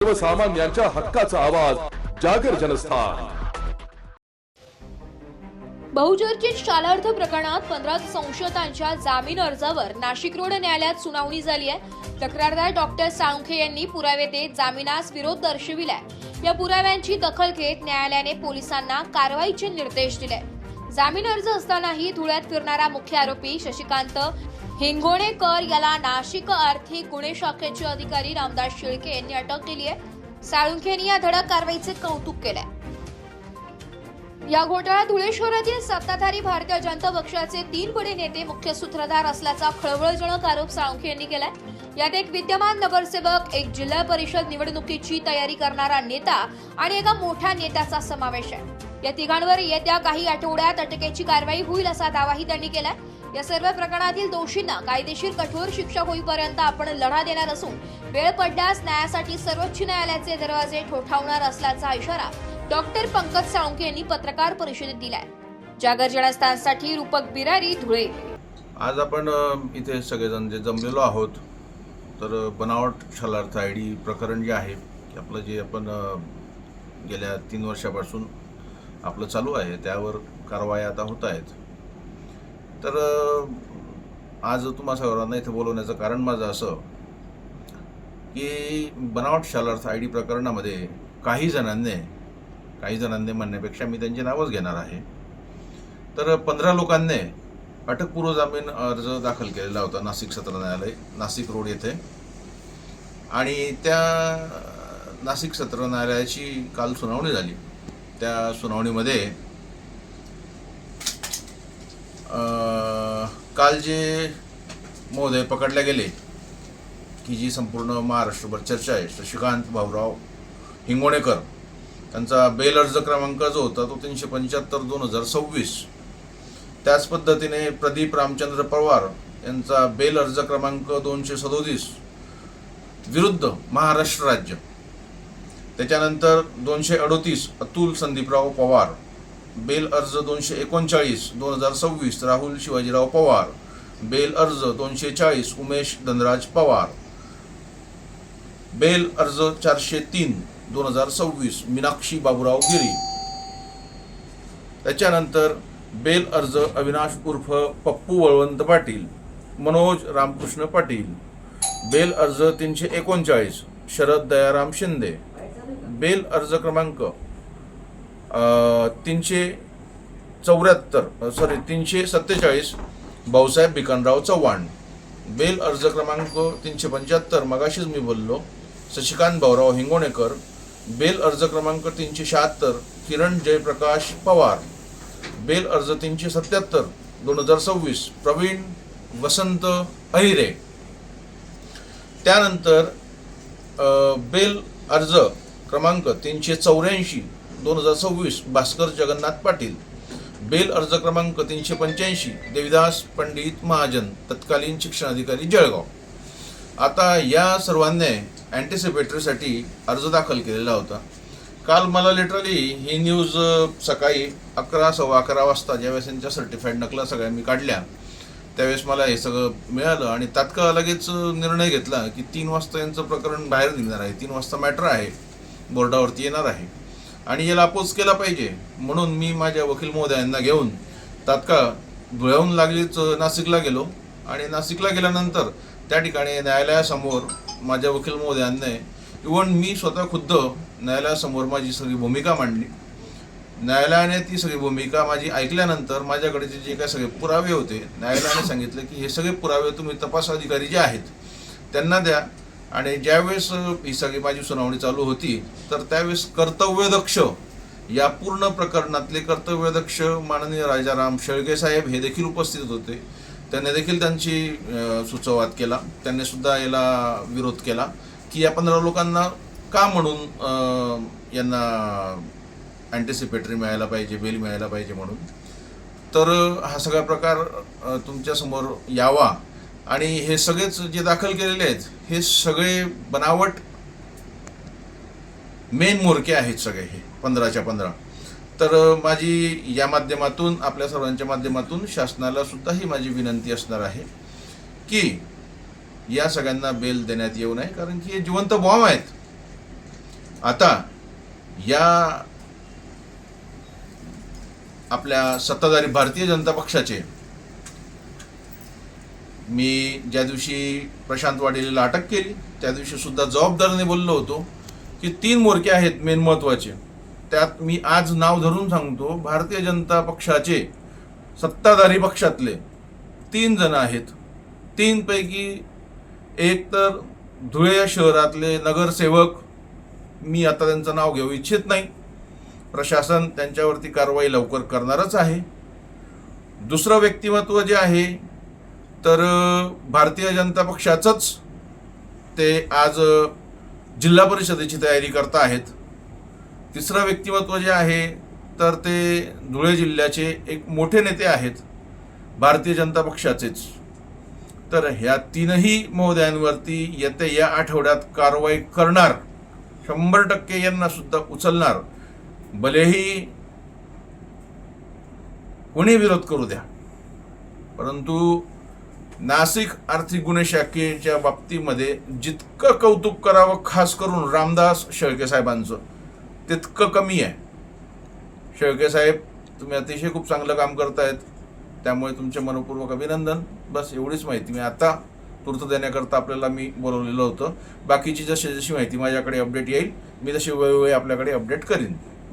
सर्वसामान्यांच्या हक्काचा आवाज जागर जनस्थान। बहुचर्चित शालार्थ प्रकरणात 15 संशयितांच्या जामीन अर्जावर नाशिक रोड न्यायालयात सुनावणी झाली आहे। तक्रारदार डॉक्टर साळुंखे यांनी पुरावे देत जामिनास विरोध दर्शविलाय। या पुराव्यांची दखल घेत न्यायालयाने पोलिसांना कारवाईचे निर्देश दिले। जामीन अर्ज असतानाही धुळ्यात फिरणारा मुख्य आरोपी शशिकांत हिंगोणेकर याला नाशिक आर्थिक गुन्हे शाखेचे अधिकारी रामदास शेळके यांनी अटक केली आहे। साळुंखे यांनी या धडक कारवाईचे कौतुक केले। या घोटाळ्यात धुळे शहरातील सत्ताधारी भारतीय जनता पक्षाचे 3 बडे नेते मुख्य सूत्रधार असल्याचा खळबळजनक आरोप साळुंखे यांनी केलाय। यात एक विद्यमान नगरसेवक, एक जिल्हा परिषद निवडणुकीची तयारी करणारा नेता आणि एका मोठ्या नेत्याचा समावेश आहे। या तिघांवर येत्या काही आठवड्यात अटकेची कारवाई होईल असा दावाही त्यांनी केलाय। या सर्व प्रकरणातील दोषींना कायदेशीर कठोर शिक्षा होईपर्यंत आपण लढा देणार असून वेळ पडल्यास न्यायासाठी सर्वोच्च न्यायालयाचे दरवाजे ठोठावणार असल्याचा इशारा डॉक्टर पंकज साळुंखे यांनी पत्रकार परिषदेत दिलाय। जागर जनस्थानसाठी रूपक बिरारी, धुळे। आज आपण इथे सगळेजण जे जमलेलो आहोत, तर बनावट शालार्थ आयडी प्रकरण जे आहे आपलं, जे आपण गेल्या 3 वर्षापासून आपलं चालू आहे, त्यावर कारवाई आता होत आहेत। तर आज तुम्हा सर्वांना इथे बोलवण्याचं कारण माझं असं की बनावट शालार्थ आयडी प्रकरणामध्ये काही जणांनी म्हणण्यापेक्षा मी त्यांची नावच घेणार आहे, तर 15 लोकांनी अटकपूर्व जामीन अर्ज दाखल केलेला होता नाशिक सत्र न्यायालय, नाशिक रोड येथे। आणि त्या नाशिक सत्र न्यायालयाची काल सुनावणी झाली। त्या सुनावणीमध्ये काल जे महोदय पकडले गेले, की जी संपूर्ण महाराष्ट्रभर चर्चा आहे, शशिकांत भाऊराव हिंगोणेकर, त्यांचा बेल अर्ज क्रमांक जो होता तो 375/2026। त्याच पद्धतीने प्रदीप रामचंद्र पवार यांचा बेल अर्ज क्रमांक 237 विरुद्ध महाराष्ट्र राज्य। त्याच्यानंतर 238 अतुल संदीपराव पवार, बेल अर्ज 239/2026 राहुल शिवाजीराव पवार, बेल अर्ज 240 उमेश धनराज पवार, बेल अर्ज 403/2026 मीनाक्षी बाबूराव गिरी। त्याच्यानंतर बेल अर्ज अविनाश उर्फ पप्पू वळवंत पाटील, मनोज रामकृष्ण पाटील, बेल अर्ज 339 शरद दयाराम शिंदे, बेल अर्ज क्रमांक 347 भाऊसाहेब भिकानराव चव्हाण, बेल अर्ज क्रमांक 375 मगाशीच मी बोललो शशिकांत भाऊराव हिंगोणेकर, बेल अर्ज क्रमांक 376 किरण जयप्रकाश पवार, बेल अर्ज 377/2026 प्रवीण वसंत अहिरे। त्यानंतर बेल अर्ज क्रमांक 384/2026 भास्कर जगन्नाथ पाटील, बेल अर्ज क्रमांक 385 देविदास पंडित महाजन, तत्कालीन शिक्षण अधिकारी जळगाव। आता या सर्वांनी अँटिसिपेटरीसाठी अर्ज दाखल केलेला होता। काल मला लिटरली ही न्यूज सकाळी 11:15 वाजता ज्यावेळेस यांच्या सर्टिफाईड नकला सगळ्या मी काढल्या, त्यावेळेस मला हे सगळं मिळालं आणि तात्काळ लगेच निर्णय घेतला की 3 वाजता यांचं प्रकरण बाहेर निघणार आहे, 3 वाजता मॅटर आहे, बोर्डावरती येणार आहे आणि याला अपोज केला पाहिजे। म्हणून मी माझ्या वकील महोदयांना घेऊन तात्काळ धुळ्याहून लागलीच नाशिकला गेलो आणि नाशिकला गेल्यानंतर त्या ठिकाणी न्यायालयासमोर माझ्या वकील महोदयांनी, इव्हन मी स्वतः खुद्द न्यायालयासमोर माझी सगळी भूमिका मांडली। न्यायालयाने ती सगळी भूमिका माझी ऐकल्यानंतर माझ्याकडे जे काही सगळे पुरावे होते, न्यायालयाने सांगितलं की हे सगळे पुरावे तुम्ही तपास अधिकारी जे आहेत त्यांना द्या। आणि ज्यावेळेस ही सगळी माझी सुनावणी चालू होती, तर त्यावेळेस कर्तव्यदक्ष, या पूर्ण प्रकरणातले कर्तव्यदक्ष माननीय राजाराम शेळके साहेब हे देखील उपस्थित होते। त्यांनी देखील त्यांची सुसंवाद केला। त्यांनी सुद्धा याला विरोध केला की या 15 लोकांना का म्हणून यांना अँटिसिपेटरी मिळायला पाहिजे, बेल मिळायला पाहिजे म्हणून। तर हा सगळा प्रकार तुमच्यासमोर यावा आणि हे सगळेच जे दाखल केलेले आहेत हे सगळे बनावट मेन मोरके आहेत सगळे, हे 15च्या 15। तर माझी या माध्यमातून, आपल्या सर्वांच्या माध्यमातून शासनाला सुद्धा ही माझी विनंती असणार आहे की या सगळ्यांना बेल देण्यात येऊ नये, कारण की हे जिवंत बॉम्ब आहेत। आता या आपल्या सत्ताधारी भारतीय जनता पक्षाचे मी ज्या दिवशी प्रशांत वाडेला अटक केली त्या दिवशी सुद्धा जबाबदारीने बोललो होतो की 3 म्होरके आहेत मेन महत्त्वाचे. त्यात मी आज नाव धरून सांगतो, भारतीय जनता पक्षाचे सत्ताधारी पक्षातले 3 जण आहेत. 3 पैकी एक तर धुळे शहरातले नगरसेवक, मी आता त्यांचं नाव घेऊ इच्छित नाही, प्रशासन त्यांच्यावरती कारवाई लवकर करणारच आहे. दुसरं व्यक्तिमत्व जे आहे तर भारतीय जनता पक्षाचंच ते आज जिल्हा परिषदेची तयारी करत आहेत. तिसरं व्यक्तिमत्व जे आहे तर ते धुळे जिल्ह्याचे एक मोठे नेते आहेत भारतीय जनता पक्षाचेच. तर ह्या 3ही महोदयांवरती येत्या या आठवड्यात कारवाई करणार, 100% यांना सुद्धा उचलणार, भलेही कोणी विरोध करू द्या. परंतु नाशिक आर्थिक गुन्हे शाखेच्या बाबतीमध्ये जितकं कौतुक करावं खास करून रामदास शेळके साहेबांचं तितकं कमी आहे. शेळके साहेब, तुम्ही अतिशय खूप चांगलं काम करतायत, त्यामुळे तुमचे मनपूर्वक अभिनंदन. बस एवढीच माहिती मी आता तूर्त देण्याकरता आपल्याला मी बोलवलेलं होतं. बाकीची जशी जशी माहिती माझ्याकडे अपडेट येईल मी तशी वेळोवेळी आपल्याकडे अपडेट करीन.